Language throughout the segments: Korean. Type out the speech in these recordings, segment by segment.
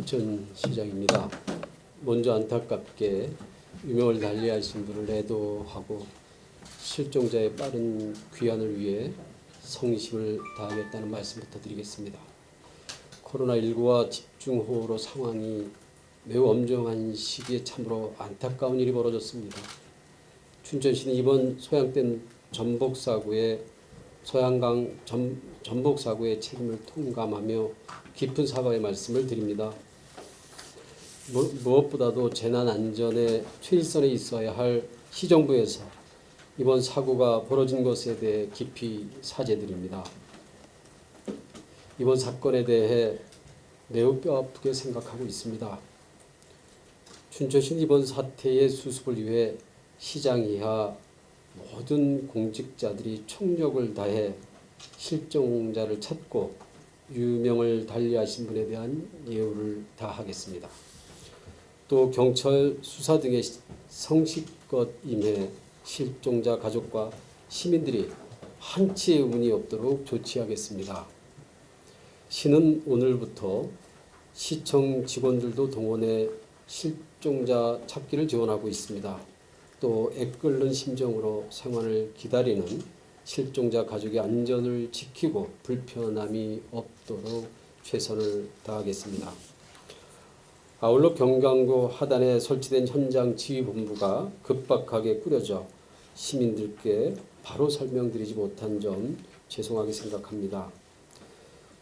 춘천시장입니다. 먼저 안타깝게 유명을 달리하신 분을 애도하고 실종자의 빠른 귀환을 위해 성심을 다하겠다는 말씀부터 드리겠습니다. 코로나19와 집중호우로 상황이 매우 엄중한 시기에 참으로 안타까운 일이 벌어졌습니다. 춘천시는 이번 소양댐 전복사고의 책임을 통감하며 깊은 사과의 말씀을 드립니다. 무엇보다도 재난안전의 최일선에 있어야 할 시정부에서 이번 사고가 벌어진 것에 대해 깊이 사죄드립니다. 이번 사건에 대해 매우 뼈아프게 생각하고 있습니다. 춘천시는 이번 사태의 수습을 위해 시장 이하 모든 공직자들이 총력을 다해 실종자를 찾고 유명을 달리하신 분에 대한 예우를 다하겠습니다. 또 경찰 수사 등에 성실껏 임해 실종자 가족과 시민들이 한치의 운이 없도록 조치하겠습니다. 시는 오늘부터 시청 직원들도 동원해 실종자 찾기를 지원하고 있습니다. 또 애끓는 심정으로 생환을 기다리는 실종자 가족의 안전을 지키고 불편함이 없도록 최선을 다하겠습니다. 아울러 경강고 하단에 설치된 현장 지휘본부가 급박하게 꾸려져 시민들께 바로 설명드리지 못한 점 죄송하게 생각합니다.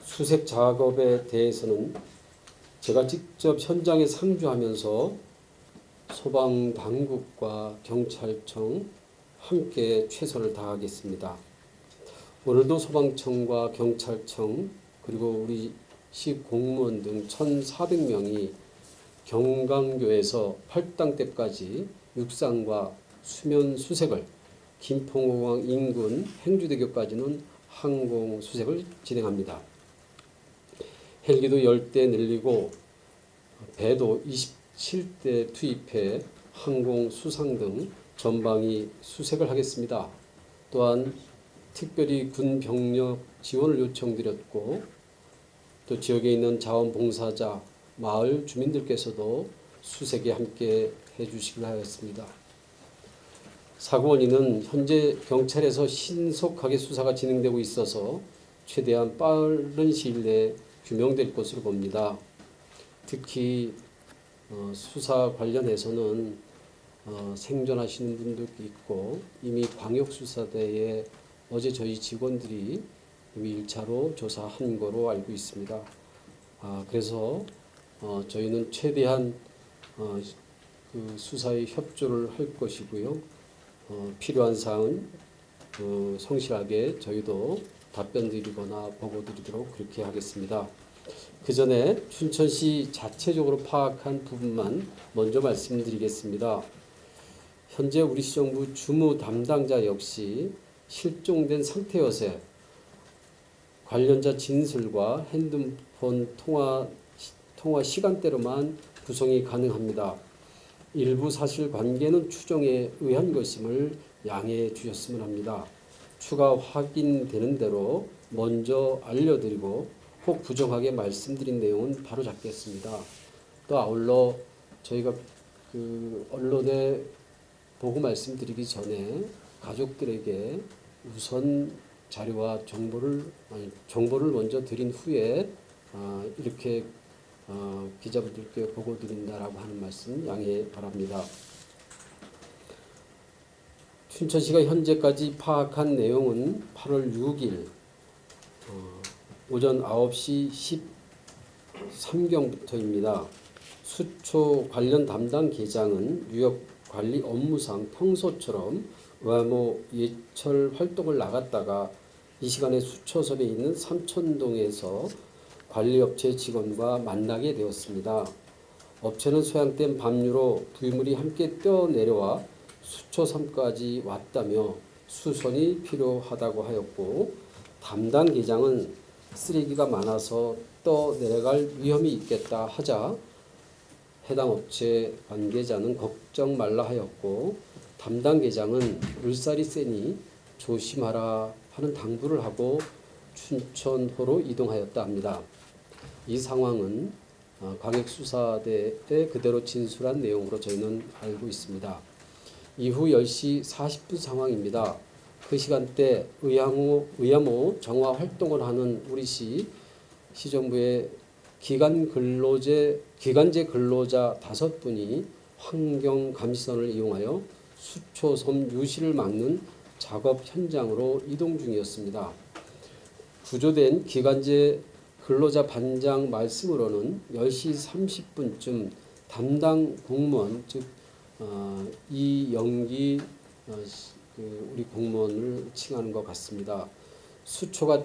수색 작업에 대해서는 제가 직접 현장에 상주하면서 소방당국과 경찰청 함께 최선을 다하겠습니다. 오늘도 소방청과 경찰청 그리고 우리 시 공무원 등 1,400명이 경강교에서 팔당댐까지 육상과 수면 수색을, 김포공항 인근 행주대교까지는 항공 수색을 진행합니다. 헬기도 10대 늘리고 배도 27대 투입해 항공 수상 등 전방위 수색을 하겠습니다. 또한 특별히 군 병력 지원을 요청드렸고 또 지역에 있는 자원봉사자, 마을 주민들께서도 수색에 함께 해주시기로 하였습니다. 사고 원인은 현재 경찰에서 신속하게 수사가 진행되고 있어서 최대한 빠른 시일 내에 규명될 것으로 봅니다. 특히 수사 관련해서는 생존하시는 분도 있고 이미 광역수사대에 어제 저희 직원들이 이미 1차로 조사한 거로 알고 있습니다. 그래서 저희는 최대한 그 수사에 협조를 할 것이고요. 필요한 사항은 성실하게 저희도 답변 드리거나 보고 드리도록 그렇게 하겠습니다. 그 전에 춘천시 자체적으로 파악한 부분만 먼저 말씀드리겠습니다. 현재 우리 시정부 주무 담당자 역시 실종된 상태여서 관련자 진술과 핸드폰 통화 시간대로만 구성이 가능합니다. 일부 사실관계는 추정에 의한 것임을 양해해 주셨으면 합니다. 추가 확인되는 대로 먼저 알려드리고 혹 부정하게 말씀드린 내용은 바로 잡겠습니다. 또 아울러 저희가 언론에 보고 말씀드리기 전에 가족들에게 우선 자료와 정보를 먼저 드린 후에 이렇게 기자분들께 보고 드린다라고 하는 말씀 양해 바랍니다. 춘천시가 현재까지 파악한 내용은 8월 6일 오전 9시 13경부터입니다. 수초 관련 담당 계장은 유역관리 업무상 평소처럼 의무 예철 활동을 나갔다가 이 시간에 수초섬에 있는 삼천동에서 관리업체 직원과 만나게 되었습니다. 업체는 소양댐 밤류로 부유물이 함께 떠내려와 수초섬까지 왔다며 수선이 필요하다고 하였고 담당 계장은 쓰레기가 많아서 떠내려갈 위험이 있겠다 하자 해당 업체 관계자는 걱정 말라 하였고 담당 계장은 물살이 세니 조심하라 하는 당부를 하고 춘천호로 이동하였다 합니다. 이 상황은 광역수사대에 그대로 진술한 내용으로 저희는 알고 있습니다. 이후 10시 40분 상황입니다. 그 시간대 의암호 정화 활동을 하는 우리 시정부의 기간제 근로자 5분이 환경 감시선을 이용하여 수초섬 유실을 막는 작업 현장으로 이동 중이었습니다. 구조된 기간제 근로자 반장 말씀으로는 10시 30분쯤 담당 공무원 즉 이영기 우리 공무원을 칭하는 것 같습니다. 수초가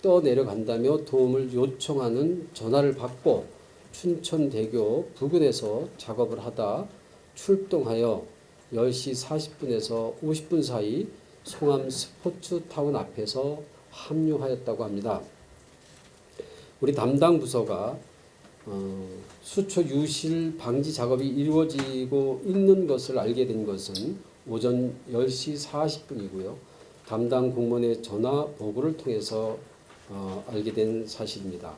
떠내려간다며 도움을 요청하는 전화를 받고 춘천대교 부근에서 작업을 하다 출동하여 10시 40분에서 50분 사이 송암 스포츠타운 앞에서 합류하였다고 합니다. 우리 담당 부서가 수초 유실 방지 작업이 이루어지고 있는 것을 알게 된 것은 오전 10시 40분이고요. 담당 공무원의 전화 보고를 통해서 알게 된 사실입니다.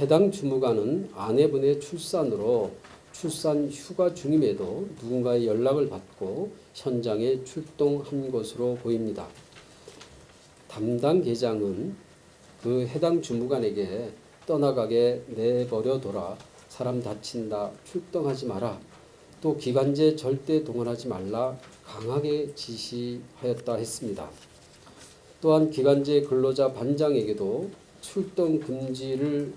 해당 주무관은 아내분의 출산으로 출산 휴가 중임에도 누군가의 연락을 받고 현장에 출동한 것으로 보입니다. 담당 계장은 그 해당 주무관에게 떠나가게 내버려둬라, 사람 다친다, 출동하지 마라, 또 기간제 절대 동원하지 말라 강하게 지시하였다 했습니다. 또한 기간제 근로자 반장에게도 출동 금지를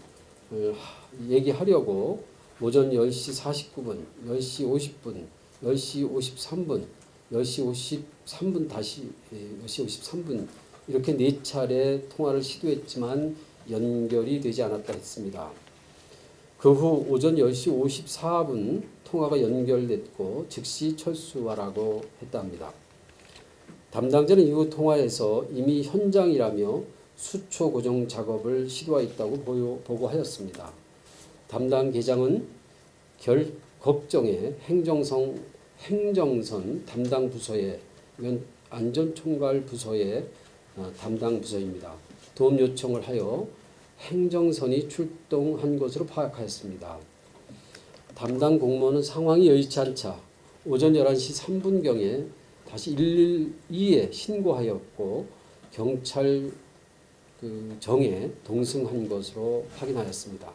얘기하려고 오전 10시 49분, 10시 50분, 10시 53분, 10시 53분 다시 10시 53분 이렇게 4차례 통화를 시도했지만 연결이 되지 않았다 했습니다. 그 후 오전 10시 54분 통화가 연결됐고 즉시 철수하라고 했답니다. 담당자는 이후 통화에서 이미 현장이라며 수초 고정 작업을 시도하였다고 보고하였습니다. 담당 계장은 걱정에 행정선 담당 부서에 안전총괄 부서에 담당 부서입니다. 도움 요청을 하여 행정선이 출동한 것으로 파악하였습니다. 담당 공무원은 상황이 여의치 않자 오전 11시 3분경에 다시 112에 신고하였고 경찰 정에 동승한 것으로 확인하였습니다.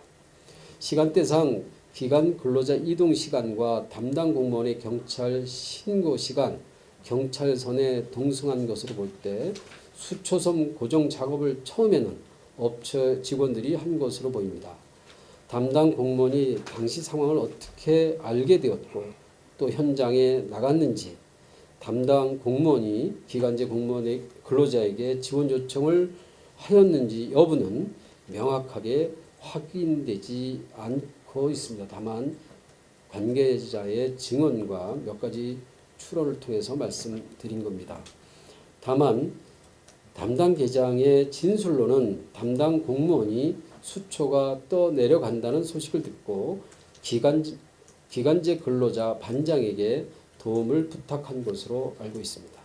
시간대상 기간 근로자 이동 시간과 담당 공무원의 경찰 신고 시간, 경찰선에 동승한 것으로 볼 때 수초섬 고정 작업을 처음에는 업체 직원들이 한 것으로 보입니다. 담당 공무원이 당시 상황을 어떻게 알게 되었고 또 현장에 나갔는지, 담당 공무원이 기간제 공무원의 근로자에게 지원 요청을 하였는지 여부는 명확하게 확인되지 않고 있습니다. 다만 관계자의 증언과 몇 가지 추론을 통해서 말씀드린 겁니다. 다만 담당 계장의 진술로는 담당 공무원이 수초가 떠내려간다는 소식을 듣고 기간제 근로자 반장에게 도움을 부탁한 것으로 알고 있습니다.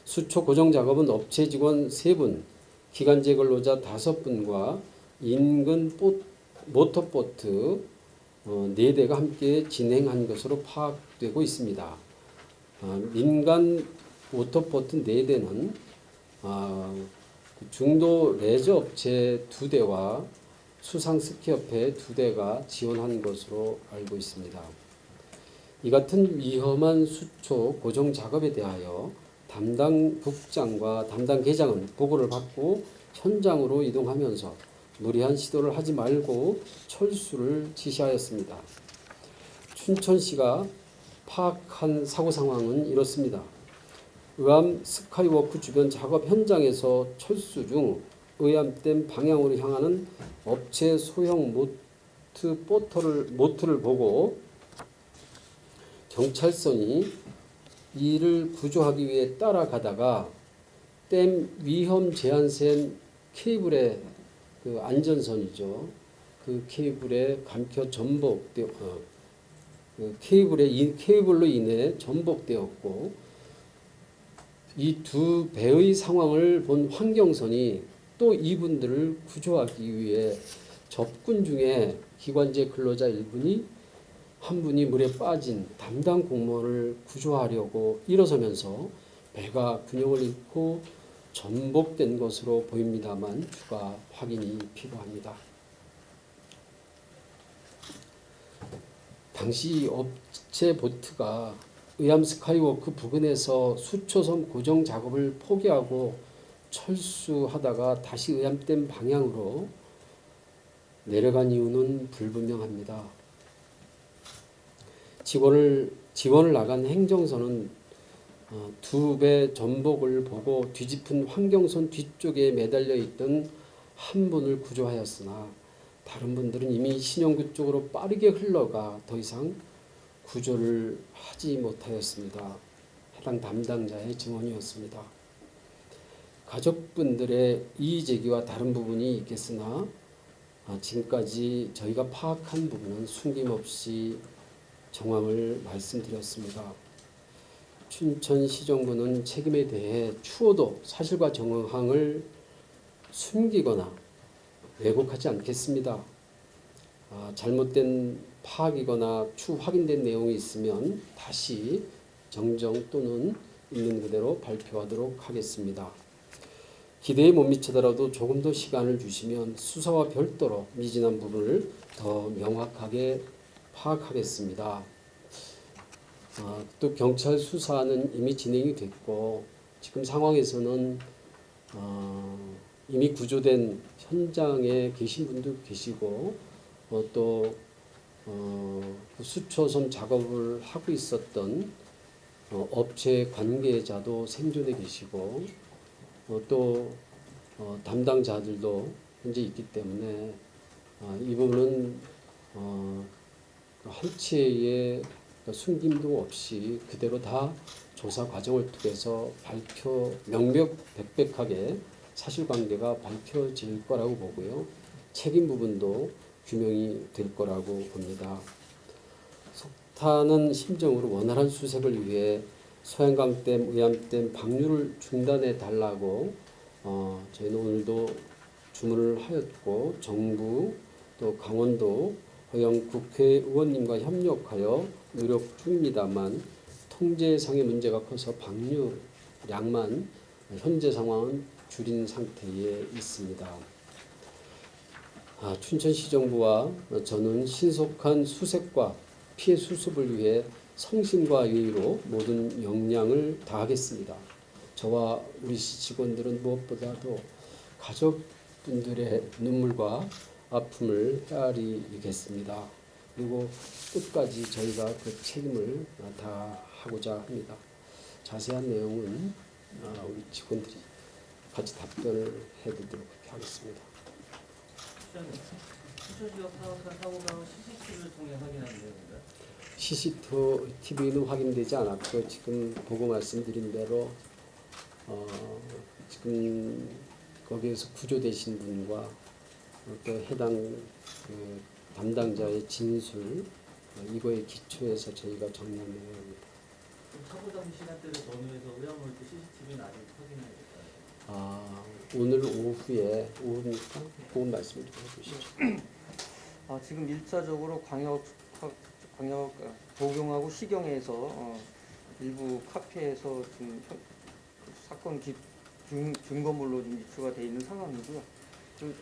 수초 고정 작업은 업체 직원 3분, 기간제 근로자 5분과 인근 모터보트 4대가 함께 진행한 것으로 파악되고 있습니다. 민간 모터보트 4대는 중도 레저 업체 2대와 수상스키협회 2대가 지원한 것으로 알고 있습니다. 이 같은 위험한 수초 고정 작업에 대하여 담당 국장과 담당 계장은 보고를 받고 현장으로 이동하면서 무리한 시도를 하지 말고 철수를 지시하였습니다. 춘천시가 파악한 사고 상황은 이렇습니다. 의암 스카이워크 주변 작업 현장에서 철수 중 의암댐 방향으로 향하는 업체 소형 모트를 보고 경찰선이 이를 구조하기 위해 따라가다가 댐 위험 제한선 케이블의 안전선이죠. 그 케이블에 감겨 케이블로 인해 전복되었고 이 두 배의 상황을 본 환경선이 또 이분들을 구조하기 위해 접근 중에 기관지 근로자 한 분이 물에 빠진 담당 공무원을 구조하려고 일어서면서 배가 균형을 잃고 전복된 것으로 보입니다만 추가 확인이 필요합니다. 당시 업체 보트가 의암 스카이워크 부근에서 수초섬 고정 작업을 포기하고 철수하다가 다시 의암댐 방향으로 내려간 이유는 불분명합니다. 지원을 나간 행정선은 두 배 전복을 보고 뒤집힌 환경선 뒤쪽에 매달려 있던 한 분을 구조하였으나 다른 분들은 이미 신영구 쪽으로 빠르게 흘러가 더 이상 구조를 하지 못하였습니다. 해당 담당자의 증언이었습니다. 가족분들의 이의 제기와 다른 부분이 있겠으나 지금까지 저희가 파악한 부분은 숨김없이 정황을 말씀드렸습니다. 춘천시정부는 책임에 대해 추호도 사실과 정황을 숨기거나 왜곡하지 않겠습니다. 잘못된 파악이거나 확인된 내용이 있으면 다시 정정 또는 있는 그대로 발표하도록 하겠습니다. 기대에 못 미치더라도 조금 더 시간을 주시면 수사와 별도로 미진한 부분을 더 명확하게 파악하겠습니다. 또 경찰 수사는 이미 진행이 됐고 지금 상황에서는 이미 구조된 현장에 계신 분도 계시고 또 수초섬 작업을 하고 있었던 업체 관계자도 생존해 계시고 또 담당자들도 현재 있기 때문에 이 부분은 한치의 숨김도 없이 그대로 다 조사 과정을 통해서 명명백백하게 사실관계가 밝혀질 거라고 보고요. 책임 부분도 규명이 될 거라고 봅니다. 속타는 심정으로 원활한 수색을 위해 소양강댐, 의암댐 방류를 중단해 달라고 저희는 오늘도 주문을 하였고 정부 또 강원도 허영 국회의원님과 협력하여 노력 중입니다만 통제상의 문제가 커서 방류량만 현재 상황은 줄인 상태에 있습니다. 춘천시정부와 저는 신속한 수색과 피해 수습을 위해 성심과 예의로 모든 역량을 다하겠습니다. 저와 우리 시 직원들은 무엇보다도 가족분들의 눈물과 아픔을 헤아리겠습니다. 그리고 끝까지 저희가 그 책임을 다하고자 합니다. 자세한 내용은 우리 직원들이 같이 답변을 해드리도록 하겠습니다. 수초지역 파악한 사고방은 CCTV를 통해 확인한 내용인가요? CCTV는 확인되지 않았고 지금 보고 말씀드린 대로 지금 거기에서 구조되신 분과 또 해당 그 담당자의 진술 이거에 기초해서 저희가 정리한 내용입니다. 사고 당시 시간대를 전후해서 의아물 때 CCTV는 아직 확인해야 될까요? 오늘 오후입니까? 그 말씀 좀 해주시죠. 지금 1차적으로 광역 도경하고 시경에서 일부 카페에서 지금 사건 증거물로 좀 입수가 되어 있는 상황이고요.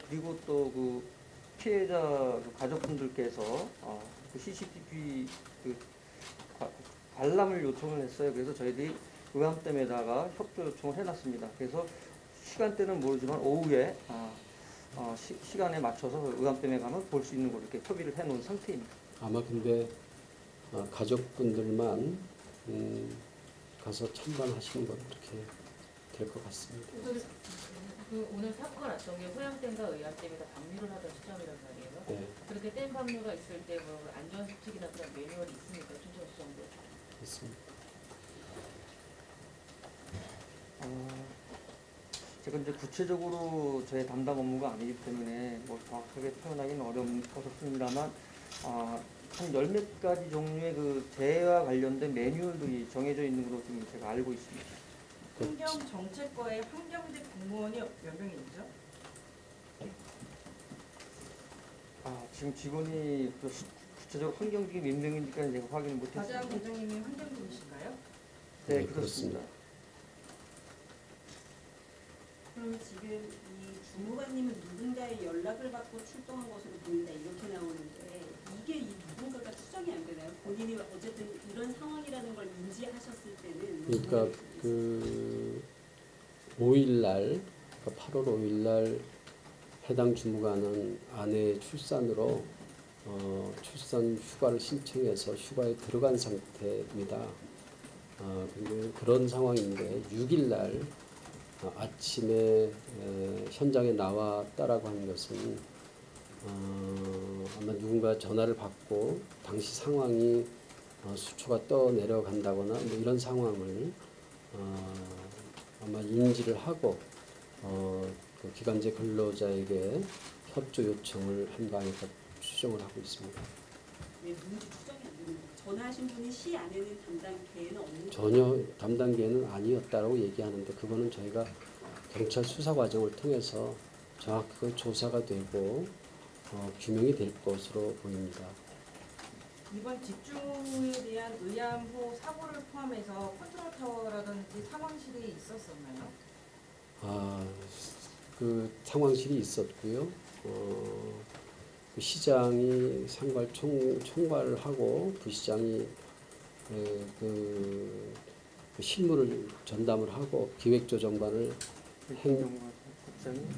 그리고 또 그 피해자 가족분들께서 그 CCTV 관람을 요청을 했어요. 그래서 저희들이 의암댐에다가 협조 요청을 해놨습니다. 그래서 시간대는 모르지만 오후에 시간에 맞춰서 의암댐에 가면 볼 수 있는 걸로 이렇게 협의를 해놓은 상태입니다. 아마 근데 가족분들만 가서 참관하시는 것 그렇게 될 것 같습니다. 오늘 사고가 났던 게 호양댐과 의암댐이 다 방류를 하던 시점이란 말이에요. 네, 그렇게 댐 방류가 있을 때 뭐 안전수칙이나 그런 매뉴얼이 있습니까? 춘천시정부에? 있습니다. 제가 이제 구체적으로 저의 담당 업무가 아니기 때문에 뭐 정확하게 표현하기는 어렵습니다만 한 열 몇 가지 종류의 그 재해와 관련된 매뉴얼들이 정해져 있는 걸로 지금 제가 알고 있습니다. 환경정책과의 환경직 공무원이 몇 명이 있죠? 지금 직원이 구체적으로 환경적인 몇 명인지까지 제가 확인을 못했습니다. 과장 계장님이 환경분이신가요? 네, 네, 그렇습니다. 그러면 지금 이 주무관님은 누군가의 연락을 받고 출동한 것으로 보인다 이렇게 나오는데 이게 이 누군가가 추정이 안 되나요? 본인이 어쨌든 이런 상황이라는 걸 인지하셨을 때는 그러니까 그 5일날, 그러니까 8월 5일날 해당 주무관은 아내의 출산으로 출산 휴가를 신청해서 휴가에 들어간 상태입니다. 그리고 그런 상황인데 6일날 아침에 현장에 나왔다라고 하는 것은 아마 누군가 전화를 받고 당시 상황이 수초가 떠 내려간다거나 뭐 이런 상황을 아마 인지를 하고 그 기간제 근로자에게 협조 요청을 한 바니까 추정을 하고 있습니다. 왜 누군지 추정이 안 되는 거예요? 전화하신 분이 시 안에는 담당 개는 없는 전혀 담당계는 아니었다라고 얘기하는데 그거는 저희가 경찰 수사 과정을 통해서 정확하게 조사가 되고 규명이 될 것으로 보입니다. 이번 집중에 대한 의암호 사고를 포함해서 컨트롤 타워라든지 상황실이 있었었나요? 그 상황실이 있었고요. 그 시장이 상괄 총괄을 하고 부시장이 그 실무를 전담을 하고 기획조정반을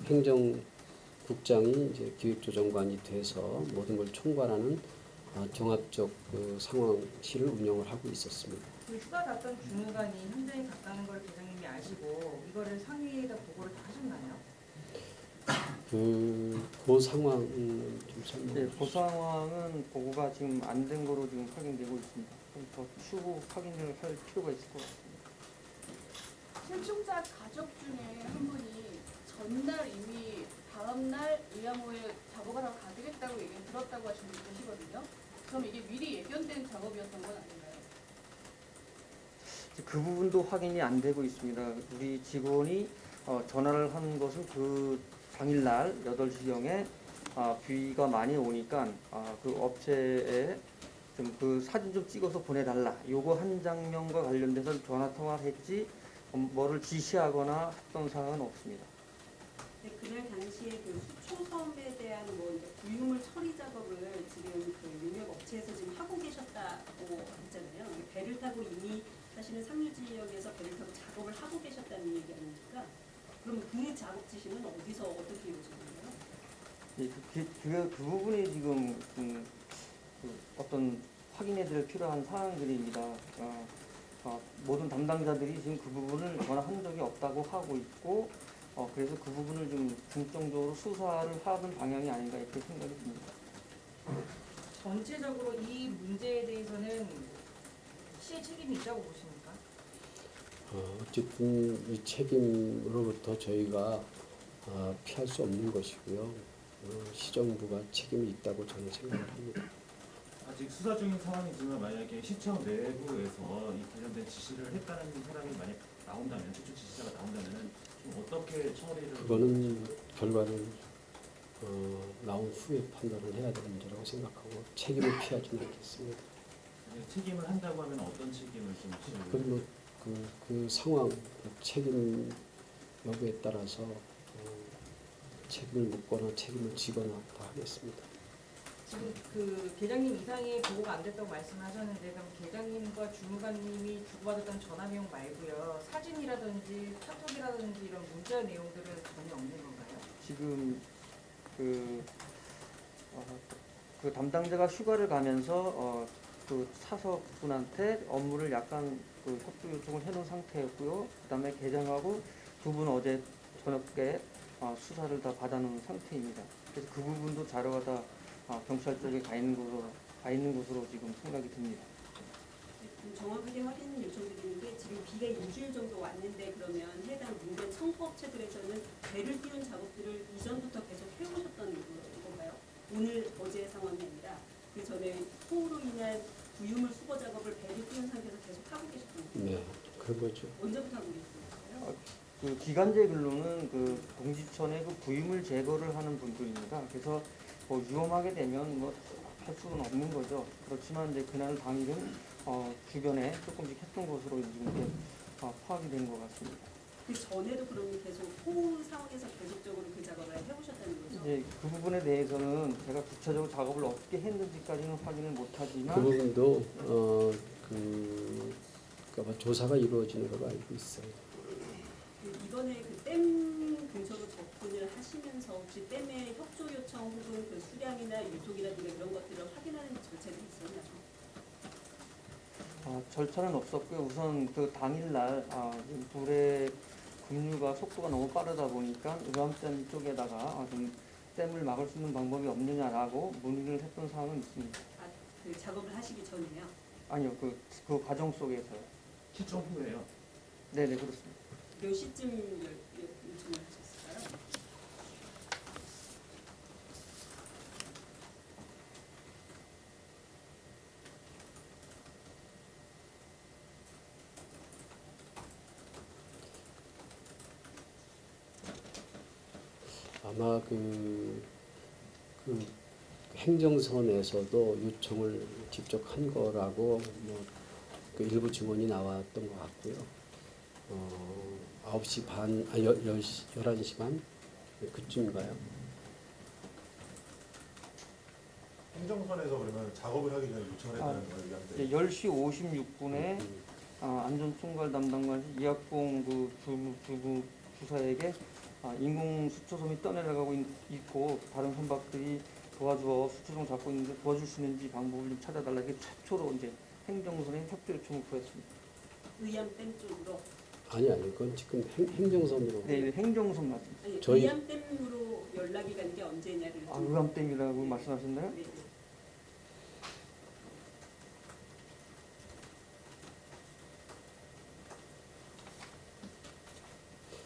행정국장이 이제 기획조정관이 돼서 모든 걸 총괄하는 종합적 그 상황실을 운영을 하고 있었습니다. 그 휴가 갔던 주무관이 현장에 갔다는 걸 계장님이 아시고 이거를 상위에다 보고를 다 하셨나요? 그 상황은 좀 설명해 네, 그 주시죠. 상황은 보고가 지금 안 된 거로 지금 확인되고 있습니다. 좀 더 추후 확인을 할 필요가 있을 것 같습니다. 실종자 가족 중에 한 분이 전날 이미 다음날 의암호에 작업을 하러 가겠다고 얘기 들었다고 하시는 분 계시거든요. 그럼 이게 미리 예견된 작업이었던 건 아닌가요? 그 부분도 확인이 안 되고 있습니다. 우리 직원이 전화를 한 것은 그 당일날 8시경에 비가 많이 오니까 그 업체에 좀 그 사진 좀 찍어서 보내달라. 요거 한 장면과 관련돼서 전화 통화를 했지 뭐를 지시하거나 했던 사항은 없습니다. 네, 그날 당시에 그 수초섬에 대한 뭐 이제 구유물 처리 작업을 지금 그 용역 업체에서 지금 하고 계셨다고 했잖아요. 배를 타고 이미 사실은 상류 지역에서 배를 타고 작업을 하고 계셨다는 얘기 아닙니까? 그럼 그 작업 지시는 어디서 어떻게 이루어진 건가요? 네, 그 부분이 지금 그 어떤 확인해야 필요한 사항들입니다. 모든 담당자들이 지금 그 부분을 전화한 적이 없다고 하고 있고 그래서 그 부분을 좀 중점적으로 수사를 하는 방향이 아닌가 이렇게 생각이 듭니다. 전체적으로 이 문제에 대해서는 시의 책임이 있다고 보십니까? 어쨌든 이 책임으로부터 저희가 피할 수 없는 것이고요. 시정부가 책임이 있다고 저는 생각을 합니다. 아직 수사 중인 상황이지만 만약에 시청 내부에서 이 관련된 지시를 했다는 사람이 만약 나온다면 최초 지시자가 나온다면은 좀 어떻게 처리를? 그거는 결과를 나온 후에 판단을 해야 될 문제라고 생각하고 책임을 피하지는 않겠습니다. 만약에 책임을 한다고 하면 어떤 책임을 좀 지시를? 그리고 그 상황, 그 책임 여부에 따라서 책임을 묻거나 책임을 지거나 다 하겠습니다. 지금 그 계장님 이상의 보고가 안 됐다고 말씀하셨는데 그럼 계장님과 주무관님이 주고받았던 전화 내용 말고요 사진이라든지 카톡이라든지 이런 문자 내용들은 전혀 없는 건가요? 지금 그 담당자가 휴가를 가면서 그 사석분한테 업무를 약간 그 협조 요청을 해놓은 상태였고요. 그다음에 계장하고 두 분 어제 저녁에 수사를 다 받아놓은 상태입니다. 그래서 그 부분도 자료가 다 경찰 쪽에 가 있는 것으로 지금 생각이 듭니다. 좀 정확하게 확인 요청드리는 게 지금 비가 일주일 정도 왔는데 그러면 해당 문제 청구업체들에서는 배를 띄운 작업들을 이전부터 계속 해오셨던 건가요? 오늘 어제의 상황이 아니라 그 전에 폭우로 인한 구유물 수거 작업을 배를 띄운 상태에서 계속 하고 계셨던 건가요? 네, 그런 거죠. 언제부터 하고 계셨어요? 그 기간제 근로는 그 동지천에 그 부유물 제거를 하는 분들입니다. 그래서 뭐 위험하게 되면 뭐 할 수는 없는 거죠. 그렇지만 이제 그날 당일은 주변에 조금씩 했던 것으로 지금 이렇게 파악이 된 것 같습니다. 그 전에도 그러면 계속 호우 상황에서 계속적으로 그 작업을 해오셨다는 거죠? 이제 그 부분에 대해서는 제가 구체적으로 작업을 어떻게 했는지까지는 확인을 그 못하지만 부분도 그러니까 조사가 이루어지는 걸로 알고 있어요. 이번에 그 댐 근처로 접근을 하시면서 혹시 댐의 협조 요청 혹은 그 수량이나 유속이라든가 이런 것들을 확인하는 절차가 있었나요? 절차는 없었고요. 우선 그 당일날 물의 급류가 속도가 너무 빠르다 보니까 의암댐 쪽에다가 좀 댐을 막을 수 있는 방법이 없느냐라고 문의를 했던 사항은 있습니다. 그 작업을 하시기 전에요? 아니요, 그 과정 속에서요. 시청 후에요. 네네, 그렇습니다. 몇 시쯤 요청을 하셨을까요? 아마 그 행정선에서도 요청을 직접 한 거라고 그 일부 증언이 나왔던 것 같고요. 9시 반, 11시 반 그쯤인가요? 행정선에서 그러면 작업을 하기 전에 요청을 했다는 거예요, 이제 이한테. 10시 56분에 안전총괄 담당관 이학봉 그 주사에게 인공 수초섬이 떠내려가고 있고 다른 선박들이 도와주어 수초섬 잡고 있는데 도와줄 수 있는지 방법을 좀 찾아달라. 이게 최초로 이제 행정선에 협조 요청을 구했습니다. 의암댐 쪽으로? 아니, 그건 지금 행정선으로. 네, 행정선 맞습니다. 아니, 저희- 의암댐으로 연락이 간 게 언제냐를 좀. 의암댐이라고 말씀하셨나요? 네, 네.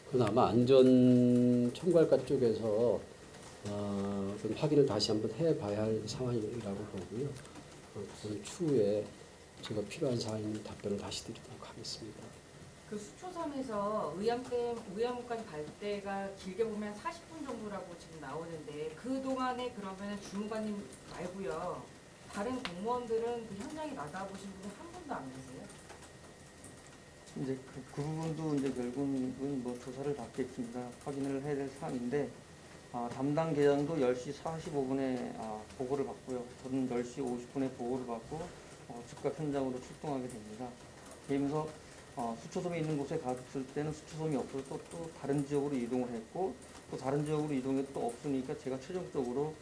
그건 아마 안전총괄과 쪽에서 좀 확인을 다시 한번 해봐야 할 상황이라고 보고요. 그건 추후에 제가 필요한 사항이면 답변을 다시 드리도록 하겠습니다. 그 수초섬에서 의암까지 갈 때가 길게 보면 40분 정도라고 지금 나오는데 그 동안에 그러면 주무관님 말고요 다른 공무원들은 그 현장에 나가보신 분이 한 분도 안 계세요? 이제 그 부분도 이제 결국은 뭐 조사를 받겠습니다. 확인을 해야 될 사항인데 담당 계장도 10시 45분에 보고를 받고요. 저는 10시 50분에 보고를 받고 즉각 현장으로 출동하게 됩니다. 그러면서 수초섬이 있는 곳에 갔을 때는 수초섬이 없어서 또 다른 지역으로 이동을 했고 또 다른 지역으로 이동해도 또 없으니까 제가 최종적으로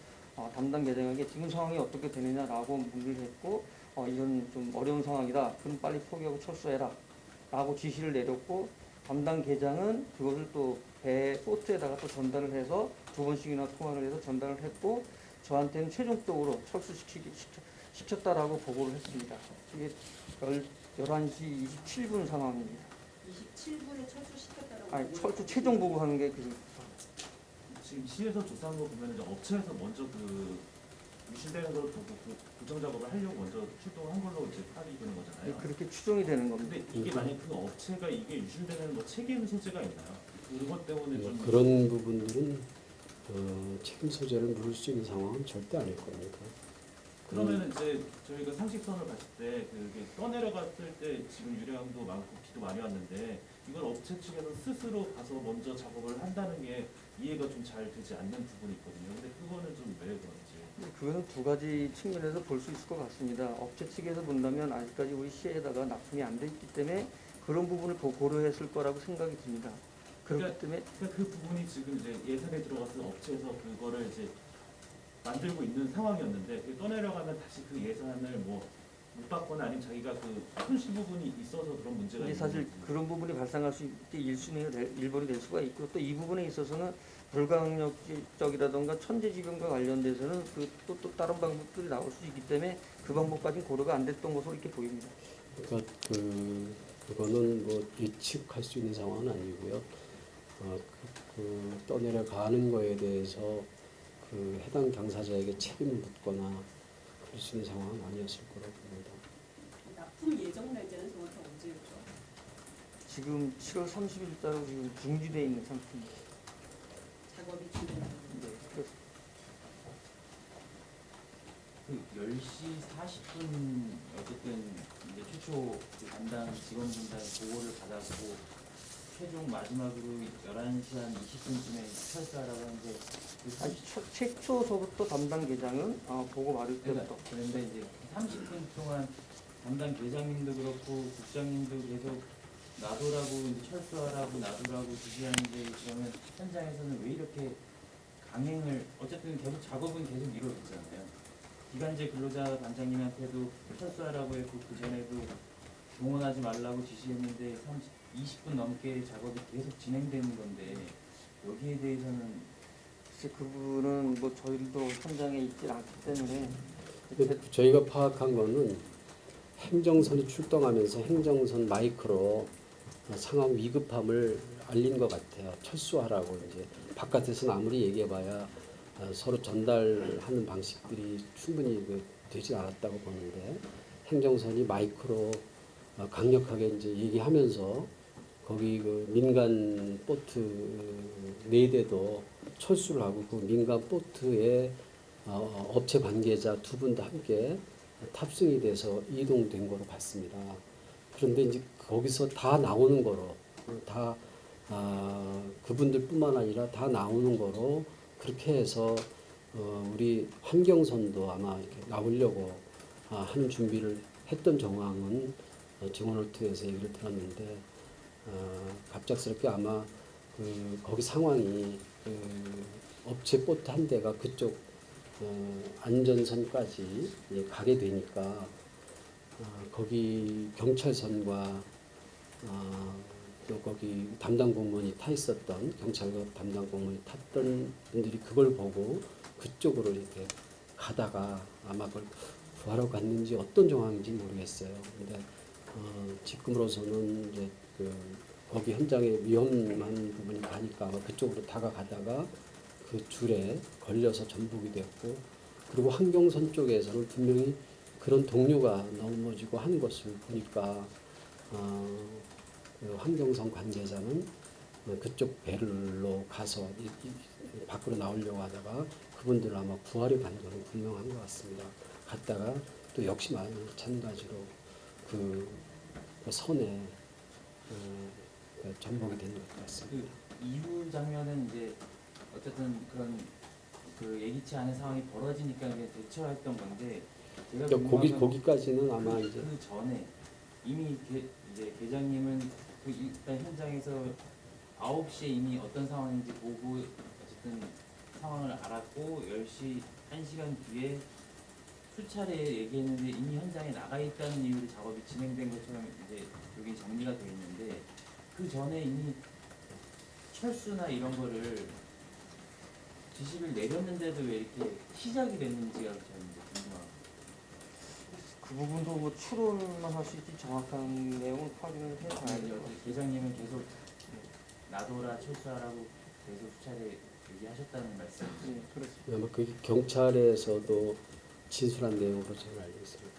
담당 계장에게 지금 상황이 어떻게 되느냐라고 문의를 했고 이건 좀 어려운 상황이다. 그럼 빨리 포기하고 철수해라. 라고 지시를 내렸고 담당 계장은 그것을 또 배 보트에다가 또 전달을 해서 2번씩이나 통화를 해서 전달을 했고 저한테는 최종적으로 철수시켰다라고 보고를 했습니다. 이게 11시 27분 상황입니다. 27분에 철수시켰다라고. 아니 철수 최종 보고하는 게 지금 시에서 조사한 거 보면 이제 업체에서 먼저 그 유실되는 걸 보고 그 구정 작업을 하려고 먼저 출동한 걸로 이제 파악이 되는 거잖아요. 그렇게 추정이 되는 겁니다. 근데 이게 만약 그 업체가 이게 유실되는 뭐 책임 소재가 있나요? 그것 때문에 좀 그런 부분들은 책임 소재를 물을 수 있는 상황은 절대 아닐 겁니다. 그러면 이제 저희가 상식선을 봤을 때 그게 떠내려갔을 때 지금 유량도 많고 비도 많이 왔는데 이걸 업체 측에서 스스로 가서 먼저 작업을 한다는 게 이해가 좀 잘 되지 않는 부분이 있거든요. 근데 그거는 좀 왜 그런지. 그거는 두 가지 측면에서 볼 수 있을 것 같습니다. 업체 측에서 본다면 아직까지 우리 시에다가 납품이 안 돼 있기 때문에 그런 부분을 고려했을 거라고 생각이 듭니다. 그렇기 때문에 그러니까 그 부분이 지금 이제 예산에 들어가서 업체에서 그거를 이제 만들고 있는 상황이었는데 그 떠내려가면 다시 그 예산을 뭐 못 받거나 아니면 자기가 그 손실 부분이 있어서 그런 문제가 이게 있는 사실 거지. 그런 부분이 발생할 수 있게 1번이 될 수가 있고 또 이 부분에 있어서는 불강력적이라던가 천재지변과 관련돼서는 또 다른 방법들이 나올 수 있기 때문에 그 방법까지는 고려가 안 됐던 것으로 이렇게 보입니다. 그러니까 그거는 뭐 예측할 수 있는 상황은 아니고요. 떠내려가는 거에 대해서 그 해당 당사자에게 책임을 묻거나 그럴 수 있는 상황은 아니었을 거라고 봅니다. 납품 예정 날짜는 정확히 언제였죠? 지금 7월 30일자로 지금 중지되어 있는 상태입니다. 작업이 준비되는. 네, 그래서 그 10시 40분 어쨌든 이제 최초 그 담당 직원분들 보고를 받았고 최종 마지막으로 11시 한 20분쯤에 철수하라고 하는데 그 아니, 최초서부터 담당 계장은 보고 받을 때부터 그런데 이제 30분 동안 담당 계장님도 그렇고 국장님도 계속 놔두라고 이제 철수하라고 놔두라고 지시하는데 그러면 현장에서는 왜 이렇게 강행을 어쨌든 계속 작업은 계속 이루어졌잖아요. 기간제 근로자 반장님한테도 철수하라고 했고 그 전에도 동원하지 말라고 지시했는데 20분 넘게 작업이 계속 진행되는 건데 여기에 대해서는 글쎄 그분은 뭐 저희도 현장에 있질 않기 때문에 저희가 파악한 거는 행정선이 출동하면서 행정선 마이크로 상황 위급함을 알린 것 같아요. 철수하라고 이제 바깥에서는 아무리 얘기해봐야 서로 전달하는 방식들이 충분히 되지 않았다고 보는데 행정선이 마이크로 강력하게 이제 얘기하면서 거기 그 민간 보트 4대도 철수를 하고 그 민간 보트에 업체 관계자 2분도 함께 탑승이 돼서 이동된 거로 봤습니다. 그런데 이제 거기서 다 나오는 거로 다 그분들뿐만 아니라 다 나오는 거로 그렇게 해서 우리 환경선도 아마 이렇게 나오려고 하는 준비를 했던 정황은 증언을 통해서 얘기를 들었는데 갑작스럽게 아마 거기 상황이 업체 보트 한 대가 그쪽 안전선까지 가게 되니까 거기 경찰선과 또 거기 담당 공무원이 타 있었던 경찰과 담당 공무원이 탔던 분들이 그걸 보고 그쪽으로 이렇게 가다가 아마 그걸 구하러 갔는지 어떤 정황인지 모르겠어요. 근데 지금으로서는 이제 거기 현장에 위험한 부분이 가니까 아마 그쪽으로 다가가다가 그 줄에 걸려서 전복이 됐고 그리고 환경선 쪽에서는 분명히 그런 동료가 넘어지고 하는 것을 보니까 그 환경선 관계자는 그쪽 배로 가서 밖으로 나오려고 하다가 그분들을 아마 구하려 간 거는 분명한 것 같습니다. 갔다가 또 역시 마찬가지로 그 선에 전복이 된 것 같습니다. 그 이후 장면은 이제 어쨌든 그런 그 예기치 않은 상황이 벌어지니까 이제 대처했던 건데 제가 거기까지는 아마 이제 그 전에 이미 이제 계장님은 그 일단 현장에서 9시에 이미 어떤 상황인지 보고 어쨌든 상황을 알았고 10시 1시간 뒤에 수차례 얘기했는데 이미 현장에 나가 있다는 이유로 작업이 진행된 것처럼 이제 여기 정리가 되어 있는데 그 전에 이미 철수나 이런 거를 지시를 내렸는데도 왜 이렇게 시작이 됐는지가 저는 이제 궁금합니다. 그 부분도 뭐 추론만 할 수 있지 정확한 내용은 확인을 해봐야 돼요. 계장님은 계속 놔둬라 철수하라고 계속 수차례 얘기하셨다는 말씀. 네, 그렇습니다. 아마 그게 경찰에서도 진술한 내용으로 저는 알고 있습니다.